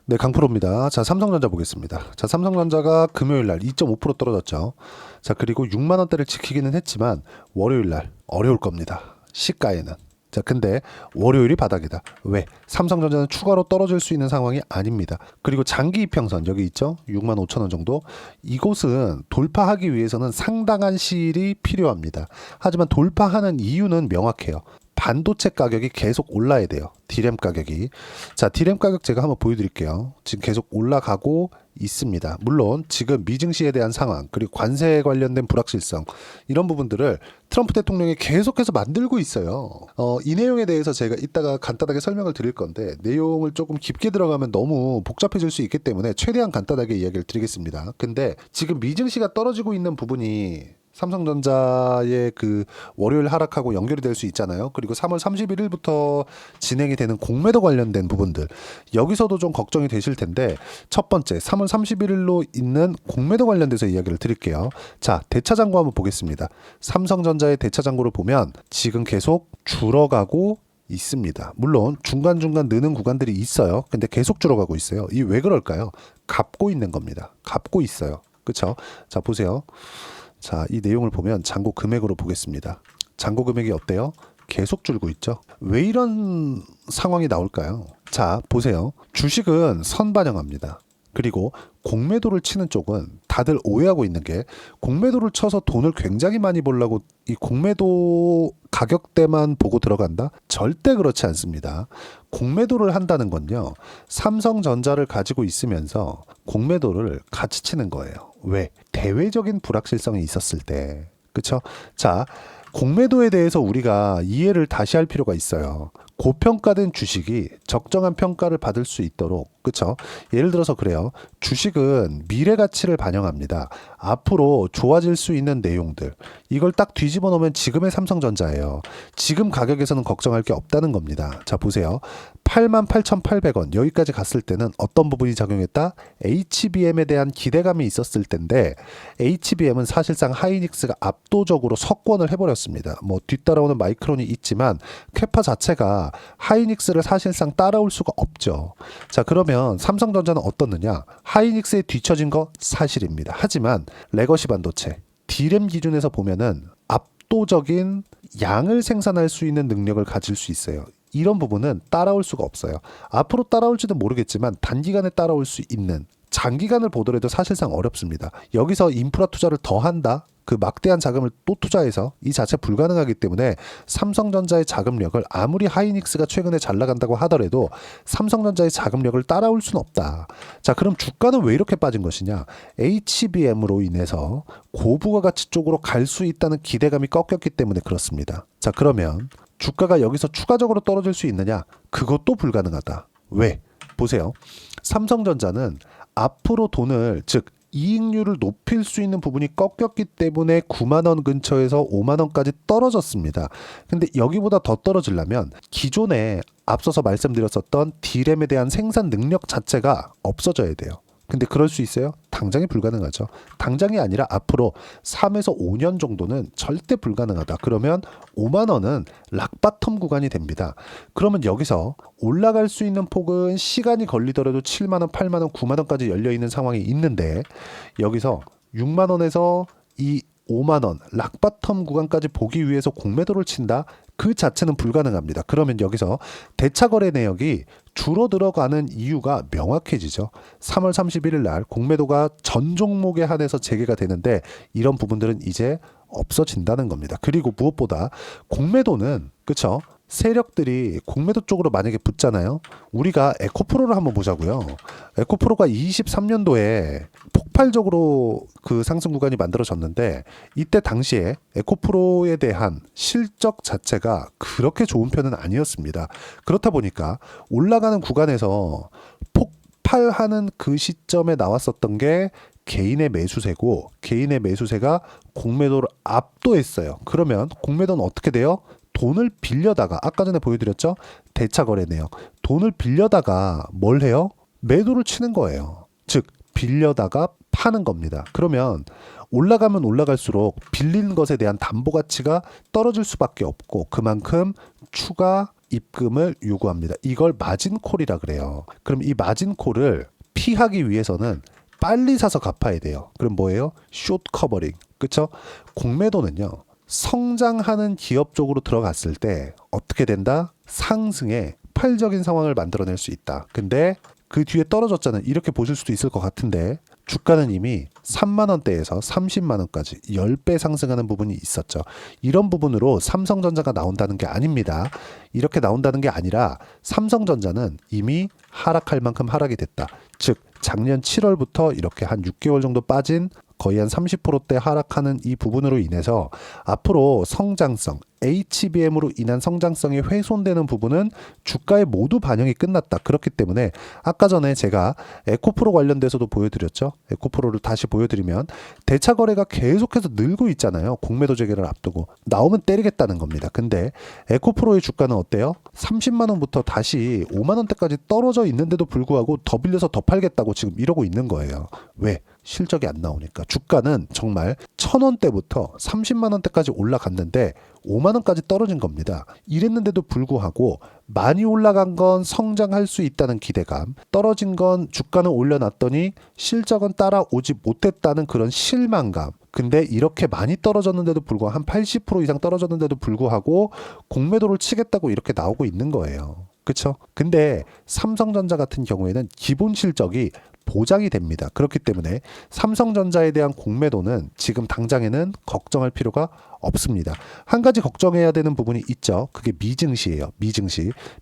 네, 강프로입니다. 자, 삼성전자 보겠습니다. 자, 삼성전자가 금요일 날 2.5% 떨어졌죠. 자, 그리고 6만 원대를 지키기는 했지만 월요일 날 어려울 겁니다. 시가에는. 자, 근데 월요일이 바닥이다. 왜? 삼성전자는 추가로 떨어질 수 있는 상황이 아닙니다. 그리고 장기 이평선 여기 있죠? 6만 5천 원 정도. 이곳은 돌파하기 위해서는 상당한 시일이 필요합니다. 하지만 돌파하는 이유는 명확해요. 반도체 가격이 계속 올라야 돼요. 디램 가격이. 자, 디램 가격 제가 한번 보여드릴게요. 지금 계속 올라가고 있습니다. 물론 지금 미증시에 대한 상황 그리고 관세에 관련된 불확실성 이런 부분들을 트럼프 대통령이 계속해서 만들고 있어요. 이 내용에 대해서 제가 이따가 간단하게 설명을 드릴 건데 내용을 조금 깊게 들어가면 너무 복잡해질 수 있기 때문에 최대한 간단하게 이야기를 드리겠습니다. 근데 지금 미증시가 떨어지고 있는 부분이 삼성전자의 그 월요일 하락하고 연결이 될 수 있잖아요. 그리고 3월 31일부터 진행이 되는 공매도 관련된 부분들 여기서도 좀 걱정이 되실 텐데 첫 번째 3월 31일로 있는 공매도 관련돼서 이야기를 드릴게요. 자, 대차장고 한번 보겠습니다. 삼성전자의 대차장고를 보면 지금 계속 줄어가고 있습니다. 물론 중간중간 느는 구간들이 있어요. 근데 계속 줄어가고 있어요. 이 왜 그럴까요? 갚고 있는 겁니다. 갚고 있어요. 그렇죠? 자, 보세요. 자, 이 내용을 보면 잔고 금액으로 보겠습니다. 잔고 금액이 어때요? 계속 줄고 있죠. 왜 이런 상황이 나올까요? 자, 보세요. 주식은 선반영합니다. 그리고 공매도를 치는 쪽은 다들 오해하고 있는 게 공매도를 쳐서 돈을 굉장히 많이 벌려고 이 공매도 가격대만 보고 들어간다? 절대 그렇지 않습니다. 공매도를 한다는 건요. 삼성전자를 가지고 있으면서 공매도를 같이 치는 거예요. 왜? 대외적인 불확실성이 있었을 때. 그쵸? 자, 공매도에 대해서 우리가 이해를 다시 할 필요가 있어요. 고평가된 주식이 적정한 평가를 받을 수 있도록, 그쵸? 예를 들어서 그래요. 주식은 미래 가치를 반영합니다. 앞으로 좋아질 수 있는 내용들. 이걸 딱 뒤집어 놓으면 지금의 삼성전자예요. 지금 가격에서는 걱정할 게 없다는 겁니다. 자, 보세요. 88,800원 여기까지 갔을 때는 어떤 부분이 작용했다? HBM에 대한 기대감이 있었을 텐데 HBM은 사실상 하이닉스가 압도적으로 석권을 해버렸습니다. 뭐 뒤따라오는 마이크론이 있지만 캐파 자체가 하이닉스를 사실상 따라올 수가 없죠. 자, 그러면 삼성전자는 어떻느냐? 하이닉스에 뒤처진 거 사실입니다. 하지만 레거시 반도체 D램 기준에서 보면은 압도적인 양을 생산할 수 있는 능력을 가질 수 있어요. 이런 부분은 따라올 수가 없어요. 앞으로 따라올지도 모르겠지만 단기간에 따라올 수 있는 장기간을 보더라도 사실상 어렵습니다. 여기서 인프라 투자를 더 한다? 그 막대한 자금을 또 투자해서 이 자체 불가능하기 때문에 삼성전자의 자금력을 아무리 하이닉스가 최근에 잘 나간다고 하더라도 삼성전자의 자금력을 따라올 수는 없다. 자, 그럼 주가는 왜 이렇게 빠진 것이냐? HBM으로 인해서 고부가가치 쪽으로 갈 수 있다는 기대감이 꺾였기 때문에 그렇습니다. 자, 그러면 주가가 여기서 추가적으로 떨어질 수 있느냐? 그것도 불가능하다. 왜? 보세요. 삼성전자는 앞으로 돈을 즉 이익률을 높일 수 있는 부분이 꺾였기 때문에 9만 원 근처에서 5만 원까지 떨어졌습니다. 근데 여기보다 더 떨어지려면 기존에 앞서서 말씀드렸었던 D램에 대한 생산 능력 자체가 없어져야 돼요. 근데 그럴 수 있어요? 당장이 불가능하죠. 당장이 아니라 앞으로 3에서 5년 정도는 절대 불가능하다. 그러면 5만 원은 락바텀 구간이 됩니다. 그러면 여기서 올라갈 수 있는 폭은 시간이 걸리더라도 7만 원, 8만 원, 9만 원까지 열려 있는 상황이 있는데 여기서 6만 원에서 이 5만 원 락바텀 구간까지 보기 위해서 공매도를 친다? 그 자체는 불가능합니다. 그러면 여기서 대차거래 내역이 줄어들어가는 이유가 명확해지죠. 3월 31일 날 공매도가 전 종목에 한해서 재개가 되는데 이런 부분들은 이제 없어진다는 겁니다. 그리고 무엇보다 공매도는 그쵸? 세력들이 공매도 쪽으로 만약에 붙잖아요. 우리가 에코프로를 한번 보자고요. 에코프로가 23년도에 폭발적으로 그 상승 구간이 만들어졌는데 이때 당시에 에코프로에 대한 실적 자체가 그렇게 좋은 편은 아니었습니다. 그렇다 보니까 올라가는 구간에서 폭발하는 그 시점에 나왔었던 게 개인의 매수세고 개인의 매수세가 공매도를 압도했어요. 그러면 공매도는 어떻게 돼요? 돈을 빌려다가 아까 전에 보여드렸죠? 대차거래 내역. 돈을 빌려다가 뭘 해요? 매도를 치는 거예요. 즉 빌려다가 파는 겁니다. 그러면 올라가면 올라갈수록 빌린 것에 대한 담보 가치가 떨어질 수밖에 없고 그만큼 추가 입금을 요구합니다. 이걸 마진콜이라 그래요. 그럼 이 마진콜을 피하기 위해서는 빨리 사서 갚아야 돼요. 그럼 뭐예요? 숏 커버링. 그쵸? 공매도는요. 성장하는 기업 쪽으로 들어갔을 때 어떻게 된다? 상승의 폭발적인 상황을 만들어낼 수 있다. 근데 그 뒤에 떨어졌잖아요. 이렇게 보실 수도 있을 것 같은데 주가는 이미 3만 원대에서 30만 원까지 10배 상승하는 부분이 있었죠. 이런 부분으로 삼성전자가 나온다는 게 아닙니다. 이렇게 나온다는 게 아니라 삼성전자는 이미 하락할 만큼 하락이 됐다. 즉 작년 7월부터 이렇게 한 6개월 정도 빠진 거의 한 30%대 하락하는 이 부분으로 인해서 앞으로 성장성, HBM으로 인한 성장성이 훼손되는 부분은 주가에 모두 반영이 끝났다. 그렇기 때문에 아까 전에 제가 에코프로 관련돼서도 보여드렸죠. 에코프로를 다시 보여드리면 대차 거래가 계속해서 늘고 있잖아요. 공매도 재개를 앞두고 나오면 때리겠다는 겁니다. 근데 에코프로의 주가는 어때요? 30만 원부터 다시 5만 원대까지 떨어져 있는데도 불구하고 더 빌려서 더 팔겠다고 지금 이러고 있는 거예요. 왜? 실적이 안 나오니까. 주가는 정말 1,000원대부터 30만 원대까지 올라갔는데 5만 원까지 떨어진 겁니다. 이랬는데도 불구하고 많이 올라간 건 성장할 수 있다는 기대감, 떨어진 건 주가는 올려놨더니 실적은 따라오지 못했다는 그런 실망감. 근데 이렇게 많이 떨어졌는데도 불구하고 한 80% 이상 떨어졌는데도 불구하고 공매도를 치겠다고 이렇게 나오고 있는 거예요. 그렇죠? 근데 삼성전자 같은 경우에는 기본 실적이 보장이 됩니다. 그렇기 때문에 삼성전자에 대한 공매도는 지금 당장에는 걱정할 필요가 없습니다. 한 가지 걱정해야 되는 부분이 있죠. 그게 미증시예요.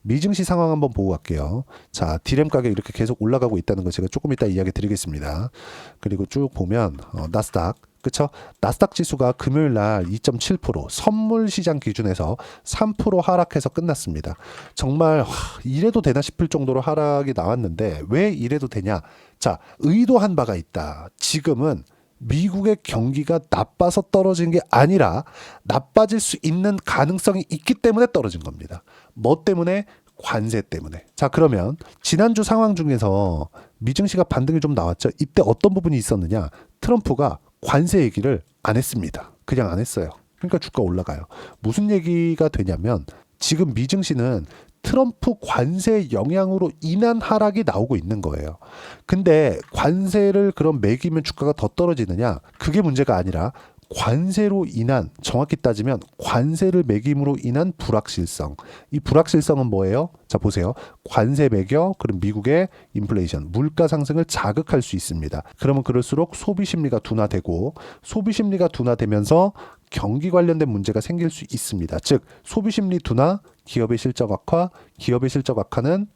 미증시 상황 한번 보고 갈게요. 자, 디램 가격 이렇게 계속 올라가고 있다는 거 제가 조금 이따 이야기 드리겠습니다. 그리고 쭉 보면 나스닥 그쵸? 나스닥 지수가 금요일 날 2.7% 선물 시장 기준에서 3% 하락해서 끝났습니다. 정말 이래도 되나 싶을 정도로 하락이 나왔는데 왜 이래도 되냐? 자, 의도한 바가 있다. 지금은 미국의 경기가 나빠서 떨어진 게 아니라 나빠질 수 있는 가능성이 있기 때문에 떨어진 겁니다. 뭐 때문에? 관세 때문에. 자, 그러면 지난주 상황 중에서 미증시가 반등이 좀 나왔죠. 이때 어떤 부분이 있었느냐? 트럼프가 관세 얘기를 안 했습니다. 그냥 안 했어요. 그러니까 주가 올라가요. 무슨 얘기가 되냐면 지금 미증시는 트럼프 관세 영향으로 인한 하락이 나오고 있는 거예요. 근데 관세를 그럼 매기면 주가가 더 떨어지느냐? 그게 문제가 아니라 관세로 인한, 정확히 따지면 관세를 매김으로 인한 불확실성. 이 불확실성은 뭐예요? 자, 보세요. 관세 매겨, 그럼 미국의 인플레이션, 물가 상승을 자극할 수 있습니다. 그러면 그럴수록 소비 심리가 둔화되고, 소비 심리가 둔화되면서 경기 관련된 문제가 생길 수 있습니다. 즉, 소비 심리 둔화, 기업의 실적 악화, 기업의 실적 악화는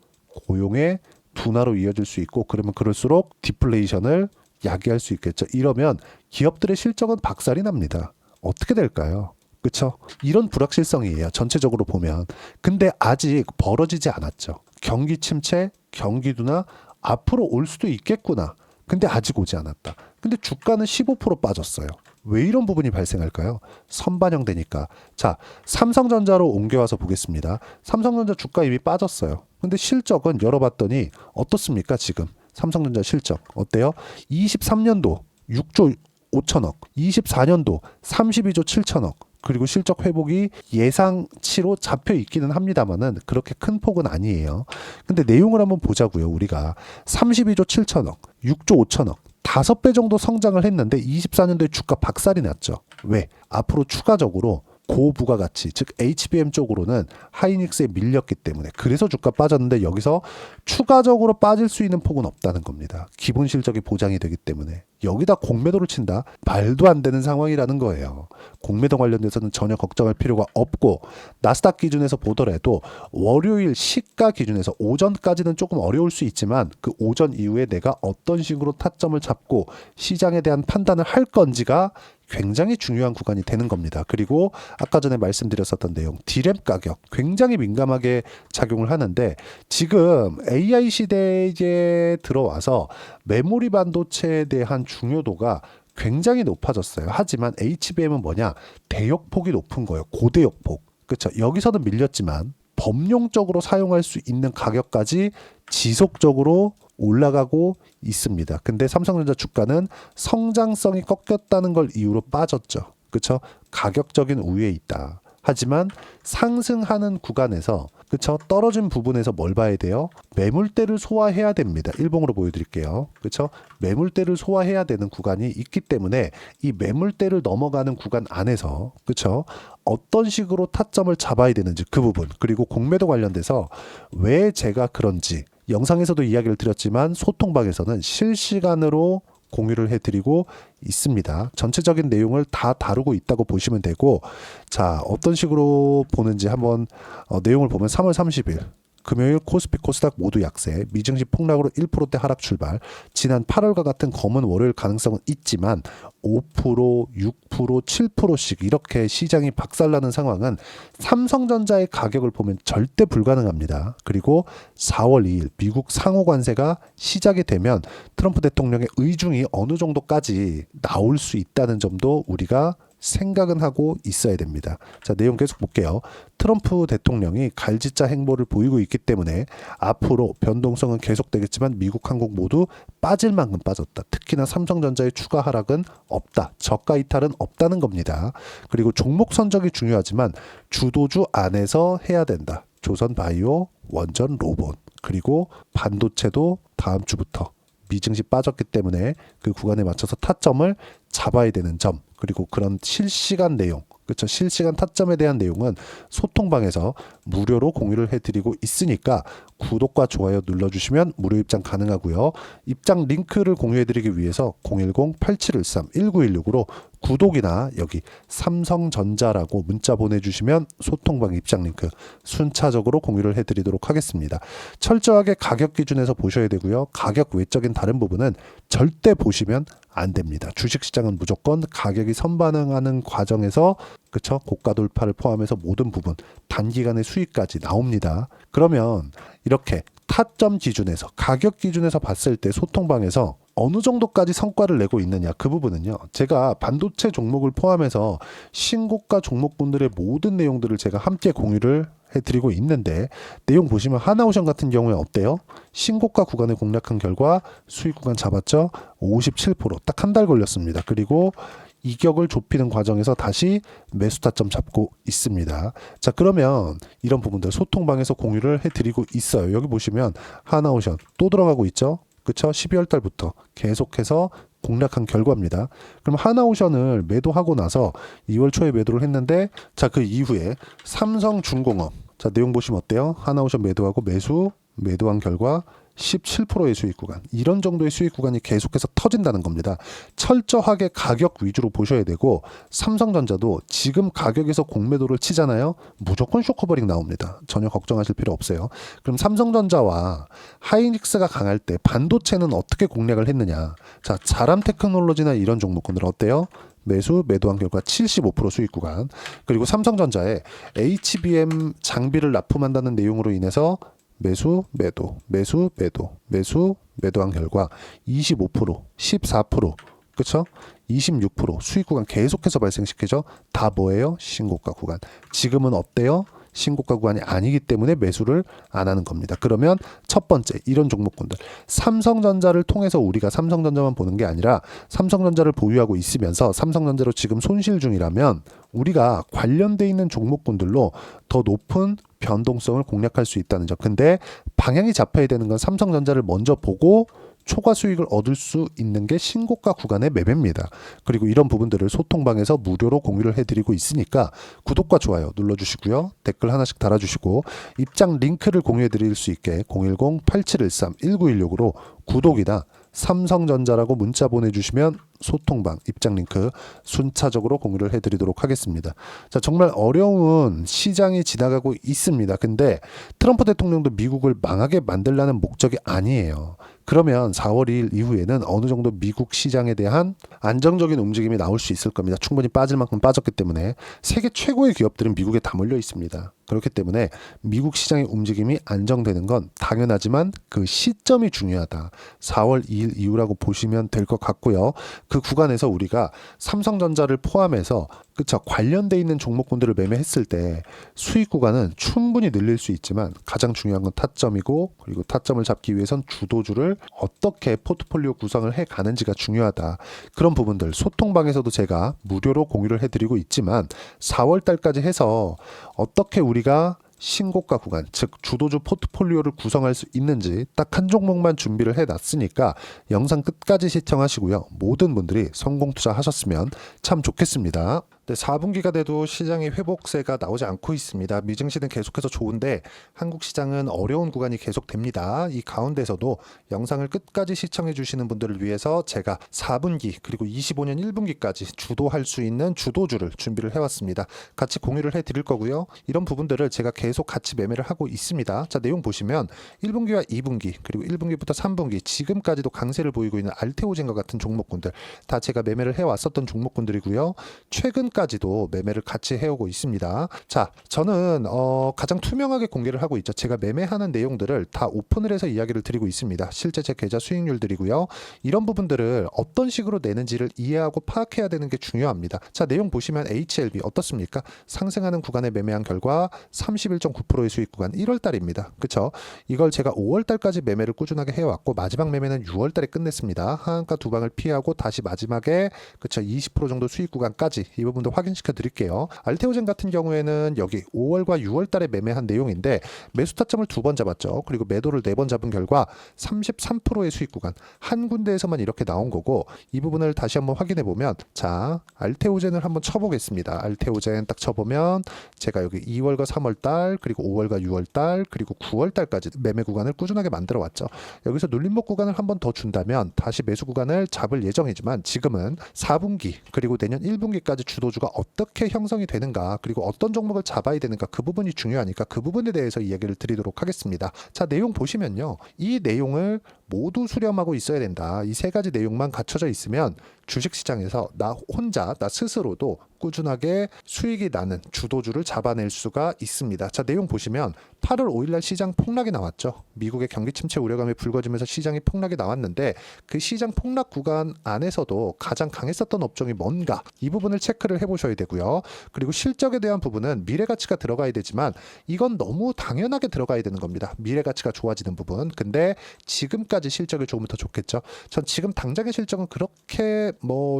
고용의 둔화로 이어질 수 있고, 그러면 그럴수록 디플레이션을 야기할 수 있겠죠. 이러면 기업들의 실적은 박살이 납니다. 어떻게 될까요? 그렇죠? 이런 불확실성이에요. 전체적으로 보면. 근데 아직 벌어지지 않았죠. 경기 침체, 경기 둔화 앞으로 올 수도 있겠구나. 근데 아직 오지 않았다. 근데 주가는 15% 빠졌어요. 왜 이런 부분이 발생할까요? 선반영되니까. 자, 삼성전자로 옮겨와서 보겠습니다. 삼성전자 주가 이미 빠졌어요. 근데 실적은 열어봤더니 어떻습니까, 지금? 삼성전자 실적 어때요? 23년도 6조 5천억, 24년도 32조 7천억, 그리고 실적 회복이 예상치로 잡혀 있기는 합니다만은 그렇게 큰 폭은 아니에요. 근데 내용을 한번 보자고요. 우리가 32조 7천억, 6조 5천억 5배 정도 성장을 했는데 24년도에 주가 박살이 났죠. 왜? 앞으로 추가적으로 고부가가치, 즉 HBM 쪽으로는 하이닉스에 밀렸기 때문에. 그래서 주가 빠졌는데 여기서 추가적으로 빠질 수 있는 폭은 없다는 겁니다. 기본 실적이 보장이 되기 때문에. 여기다 공매도를 친다? 말도 안 되는 상황이라는 거예요. 공매도 관련돼서는 전혀 걱정할 필요가 없고, 나스닥 기준에서 보더라도 월요일 시가 기준에서 오전까지는 조금 어려울 수 있지만 그 오전 이후에 내가 어떤 식으로 타점을 잡고 시장에 대한 판단을 할 건지가 굉장히 중요한 구간이 되는 겁니다. 그리고 아까 전에 말씀드렸었던 내용, 디램 가격 굉장히 민감하게 작용을 하는데 지금 AI 시대에 들어와서 메모리 반도체에 대한 중요도가 굉장히 높아졌어요. 하지만 HBM은 뭐냐? 대역폭이 높은 거예요. 고대역폭. 그렇죠. 여기서는 밀렸지만 범용적으로 사용할 수 있는 가격까지 지속적으로 올라가고 있습니다. 근데 삼성전자 주가는 성장성이 꺾였다는 걸 이유로 빠졌죠. 그렇죠? 가격적인 우위에 있다. 하지만 상승하는 구간에서 그쵸? 떨어진 부분에서 뭘 봐야 돼요? 매물대를 소화해야 됩니다. 일봉으로 보여드릴게요. 그쵸? 매물대를 소화해야 되는 구간이 있기 때문에 이 매물대를 넘어가는 구간 안에서 그쵸? 어떤 식으로 타점을 잡아야 되는지 그 부분, 그리고 공매도 관련돼서 왜 제가 그런지 영상에서도 이야기를 드렸지만 소통방에서는 실시간으로 공유를 해드리고 있습니다. 전체적인 내용을 다 다루고 있다고 보시면 되고, 자, 어떤 식으로 보는지 한번 내용을 보면 3월 30일 금요일 코스피 코스닥 모두 약세, 미증시 폭락으로 1%대 하락 출발. 지난 8월과 같은 검은 월요일 가능성은 있지만 5%, 6%, 7%씩 이렇게 시장이 박살나는 상황은 삼성전자의 가격을 보면 절대 불가능합니다. 그리고 4월 2일 미국 상호 관세가 시작이 되면 트럼프 대통령의 의중이 어느 정도까지 나올 수 있다는 점도 우리가 생각은 하고 있어야 됩니다. 자, 내용 계속 볼게요. 트럼프 대통령이 갈짓자 행보를 보이고 있기 때문에 앞으로 변동성은 계속되겠지만 미국 항공 모두 빠질 만큼 빠졌다. 특히나 삼성전자의 추가 하락은 없다. 저가 이탈은 없다는 겁니다. 그리고 종목 선정이 중요하지만 주도주 안에서 해야 된다. 조선바이오, 원전 로봇, 그리고 반도체도 다음 주부터 미증시 빠졌기 때문에 그 구간에 맞춰서 타점을 잡아야 되는 점, 그리고 그런 실시간 내용, 그렇죠? 실시간 타점에 대한 내용은 소통방에서 무료로 공유를 해드리고 있으니까 구독과 좋아요 눌러주시면 무료 입장 가능하고요. 입장 링크를 공유해드리기 위해서 010-8713-1916으로 구독이나 여기 삼성전자라고 문자 보내주시면 소통방 입장 링크 순차적으로 공유를 해드리도록 하겠습니다. 철저하게 가격 기준에서 보셔야 되고요. 가격 외적인 다른 부분은 절대 보시면 안 됩니다. 주식시장은 무조건 가격이 선반영하는 과정에서 그쵸? 고가 돌파를 포함해서 모든 부분 단기간의 수익까지 나옵니다. 그러면 이렇게 타점 기준에서 가격 기준에서 봤을 때 소통방에서 어느 정도까지 성과를 내고 있느냐 그 부분은요. 제가 반도체 종목을 포함해서 신고가 종목군들의 모든 내용들을 제가 함께 공유를 해드리고 있는데 내용 보시면 하나오션 같은 경우에 어때요? 신고가 구간을 공략한 결과 수익 구간 잡았죠? 57%딱 한 달 걸렸습니다. 그리고 이격을 좁히는 과정에서 다시 매수 타점 잡고 있습니다. 자, 그러면 이런 부분들 소통방에서 공유를 해드리고 있어요. 여기 보시면 하나오션 또 들어가고 있죠? 그쵸? 12월 달부터 계속해서 공략한 결과입니다. 그럼 하나오션을 매도하고 나서 2월 초에 매도를 했는데 자, 그 이후에 삼성중공업 자, 내용 보시면 어때요? 하나오션 매도하고 매도한 결과 17%의 수익 구간, 이런 정도의 수익 구간이 계속해서 터진다는 겁니다. 철저하게 가격 위주로 보셔야 되고 삼성전자도 지금 가격에서 공매도를 치잖아요. 무조건 쇼커버링 나옵니다. 전혀 걱정하실 필요 없어요. 그럼 삼성전자와 하이닉스가 강할 때 반도체는 어떻게 공략을 했느냐. 자, 자람 테크놀로지나 이런 종목군들 어때요? 매도한 결과 75% 수익 구간, 그리고 삼성전자에 HBM 장비를 납품한다는 내용으로 인해서 매도한 결과 25%, 14%, 그쵸? 26% 수익 구간 계속해서 발생시키죠. 다 뭐예요? 신고가 구간. 지금은 어때요? 신고가 구간이 아니기 때문에 매수를 안 하는 겁니다. 그러면 첫 번째 이런 종목군들 삼성전자를 통해서 우리가 삼성전자만 보는 게 아니라 삼성전자를 보유하고 있으면서 삼성전자로 지금 손실 중이라면 우리가 관련돼 있는 종목군들로 더 높은 변동성을 공략할 수 있다는 점. 근데 방향이 잡혀야 되는 건 삼성전자를 먼저 보고 초과 수익을 얻을 수 있는 게 신고가 구간의 매매입니다. 그리고 이런 부분들을 소통방에서 무료로 공유를 해드리고 있으니까 구독과 좋아요 눌러주시고요. 댓글 하나씩 달아주시고 입장 링크를 공유해드릴 수 있게 010-8713-1916으로 구독이나 삼성전자라고 문자 보내주시면 소통방 입장 링크 순차적으로 공유를 해드리도록 하겠습니다. 자, 정말 어려운 시장이 지나가고 있습니다. 근데 트럼프 대통령도 미국을 망하게 만들라는 목적이 아니에요. 그러면 4월 2일 이후에는 어느 정도 미국 시장에 대한 안정적인 움직임이 나올 수 있을 겁니다. 충분히 빠질 만큼 빠졌기 때문에 세계 최고의 기업들은 미국에 다 몰려 있습니다. 그렇기 때문에 미국 시장의 움직임이 안정되는 건 당연하지만 그 시점이 중요하다. 4월 2일 이후라고 보시면 될 것 같고요. 그 구간에서 우리가 삼성전자를 포함해서 그쵸, 관련돼 있는 종목군들을 매매했을 때 수익 구간은 충분히 늘릴 수 있지만 가장 중요한 건 타점이고, 그리고 타점을 잡기 위해선 주도주를 어떻게 포트폴리오 구성을 해 가는지가 중요하다. 그런 부분들 소통방에서도 제가 무료로 공유를 해드리고 있지만 4월 달까지 해서 어떻게 우리가 신고가 구간, 즉 주도주 포트폴리오를 구성할 수 있는지 딱 한 종목만 준비를 해놨으니까 영상 끝까지 시청하시고요. 모든 분들이 성공 투자하셨으면 참 좋겠습니다. 네, 4분기가 돼도 시장의 회복세가 나오지 않고 있습니다. 미증시는 계속해서 좋은데 한국 시장은 어려운 구간이 계속됩니다. 이 가운데서도 영상을 끝까지 시청해 주시는 분들을 위해서 제가 4분기 그리고 25년 1분기까지 주도할 수 있는 주도주를 준비를 해왔습니다. 같이 공유를 해드릴 거고요. 이런 부분들을 제가 계속 같이 매매를 하고 있습니다. 자, 내용 보시면 1분기와 2분기 그리고 1분기부터 3분기 지금까지도 강세를 보이고 있는 알테오젠과 같은 종목군들 다 제가 매매를 해왔었던 종목군들이고요. 최근까지도 매매를 같이 해오고 있습니다. 자, 저는 가장 투명하게 공개를 하고 있죠. 제가 매매하는 내용들을 다 오픈을 해서 이야기를 드리고 있습니다. 실제 제 계좌 수익률들이고요. 이런 부분들을 어떤 식으로 내는지를 이해하고 파악해야 되는 게 중요합니다. 자, 내용 보시면 HLB 어떻습니까? 상승하는 구간에 매매한 결과 31.9%의 수익 구간 1월 달입니다. 그쵸? 이걸 제가 5월 달까지 매매를 꾸준하게 해왔고 마지막 매매는 6월 달에 끝냈습니다. 하한가 두 방을 피하고 다시 마지막에 그쵸 20% 정도 수익 구간까지 이 부분도 확인시켜 드릴게요. 알테오젠 같은 경우에는 여기 5월과 6월 달에 매매한 내용인데 매수 타점을 2번 잡았죠. 그리고 매도를 4번 잡은 결과 33%의 수익 구간 한 군데에서만 이렇게 나온 거고 이 부분을 다시 한번 확인해 보면 자 알테오젠을 한번 쳐보겠습니다. 알테오젠 딱 쳐보면 제가 여기 2월과 3월 달 그리고 5월과 6월 달 그리고 9월 달까지 매매 구간을 꾸준하게 만들어 왔죠. 여기서 눌림목 구간을 한번 더 준다면 다시 매수 구간을 잡을 예정이지만 지금은 4분기 그리고 내년 1분기까지 주도주가 어떻게 형성이 되는가 그리고 어떤 종목을 잡아야 되는가 그 부분이 중요하니까 그 부분에 대해서 이야기를 드리도록 하겠습니다. 자, 내용 보시면요. 이 내용을 모두 수렴하고 있어야 된다. 이 세 가지 내용만 갖춰져 있으면 주식시장에서 나 혼자 나 스스로도 꾸준하게 수익이 나는 주도주를 잡아낼 수가 있습니다. 자, 내용 보시면 8월 5일날 시장 폭락이 나왔죠. 미국의 경기 침체 우려감이 불거지면서 시장이 폭락이 나왔는데 그 시장 폭락 구간 안에서도 가장 강했었던 업종이 뭔가 이 부분을 체크를 해보셔야 되고요. 그리고 실적에 대한 부분은 미래가치가 들어가야 되지만 이건 너무 당연하게 들어가야 되는 겁니다. 미래가치가 좋아지는 부분. 근데 지금까지 실적이 조금 더 좋겠죠. 전 지금 당장의 실적은 그렇게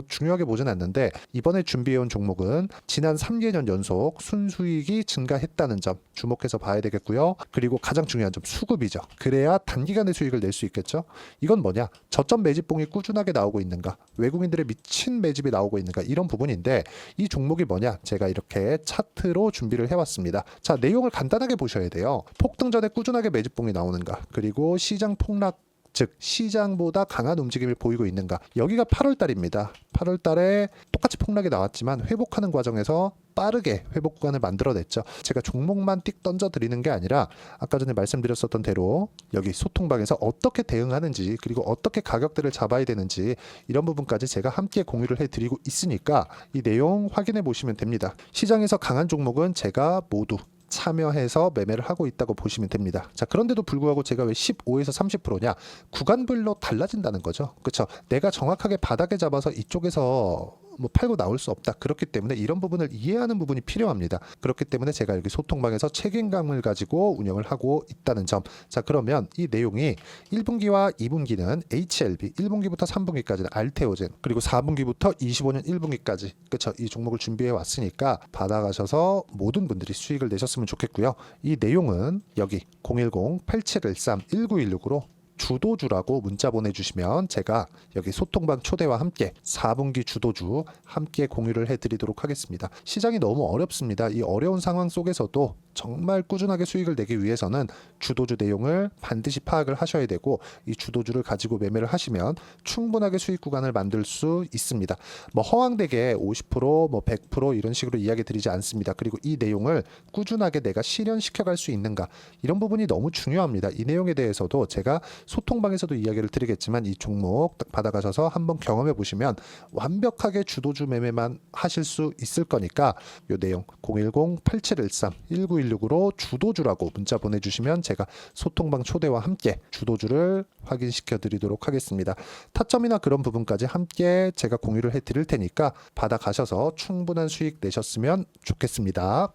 중요하게 보진 않는데 이번에 준비해온 종목은 지난 3개년 연속 순수익이 증가했다는 점 주목해서 봐야 되겠고요. 그리고 가장 중요한 점 수급이죠. 그래야 단기간에 수익을 낼 수 있겠죠. 이건 뭐냐? 저점 매집봉이 꾸준하게 나오고 있는가? 외국인들의 미친 매집이 나오고 있는가? 이런 부분인데 이 종목이 뭐냐? 제가 이렇게 차트로 준비를 해왔습니다. 자, 내용을 간단하게 보셔야 돼요. 폭등 전에 꾸준하게 매집봉이 나오는가? 그리고 시장 폭락 즉 시장보다 강한 움직임을 보이고 있는가. 여기가 8월 달입니다. 8월 달에 똑같이 폭락이 나왔지만 회복하는 과정에서 빠르게 회복 구간을 만들어냈죠. 제가 종목만 띡 던져드리는 게 아니라 아까 전에 말씀드렸었던 대로 여기 소통방에서 어떻게 대응하는지 그리고 어떻게 가격대를 잡아야 되는지 이런 부분까지 제가 함께 공유를 해드리고 있으니까 이 내용 확인해 보시면 됩니다. 시장에서 강한 종목은 제가 모두 참여해서 매매를 하고 있다고 보시면 됩니다. 자, 그런데도 불구하고 제가 왜 15에서 30%냐? 구간별로 달라진다는 거죠. 그렇죠? 내가 정확하게 바닥에 잡아서 이쪽에서 팔고 나올 수 없다. 그렇기 때문에 이런 부분을 이해하는 부분이 필요합니다. 그렇기 때문에 제가 여기 소통방에서 책임감을 가지고 운영을 하고 있다는 점. 자, 그러면 이 내용이 1분기와 2분기는 HLB, 1분기부터 3분기까지는 알테오젠, 그리고 4분기부터 25년 1분기까지 그렇죠. 이 종목을 준비해 왔으니까 받아가셔서 모든 분들이 수익을 내셨으면 좋겠고요. 이 내용은 여기 010-8713-1916으로 주도주라고 문자 보내주시면 제가 여기 소통방 초대와 함께 4분기 주도주 함께 공유를 해드리도록 하겠습니다. 시장이 너무 어렵습니다. 이 어려운 상황 속에서도 정말 꾸준하게 수익을 내기 위해서는 주도주 내용을 반드시 파악을 하셔야 되고 이 주도주를 가지고 매매를 하시면 충분하게 수익 구간을 만들 수 있습니다. 허황되게 50%, 100% 이런 식으로 이야기 드리지 않습니다. 그리고 이 내용을 꾸준하게 내가 실현시켜 갈 수 있는가 이런 부분이 너무 중요합니다. 이 내용에 대해서도 제가 소통방에서도 이야기를 드리겠지만 이 종목 딱 받아가셔서 한번 경험해 보시면 완벽하게 주도주 매매만 하실 수 있을 거니까 이 내용 010-8713-1916으로 주도주라고 문자 보내주시면 제가 소통방 초대와 함께 주도주를 확인시켜 드리도록 하겠습니다. 타점이나 그런 부분까지 함께 제가 공유를 해 드릴 테니까 받아가셔서 충분한 수익 내셨으면 좋겠습니다.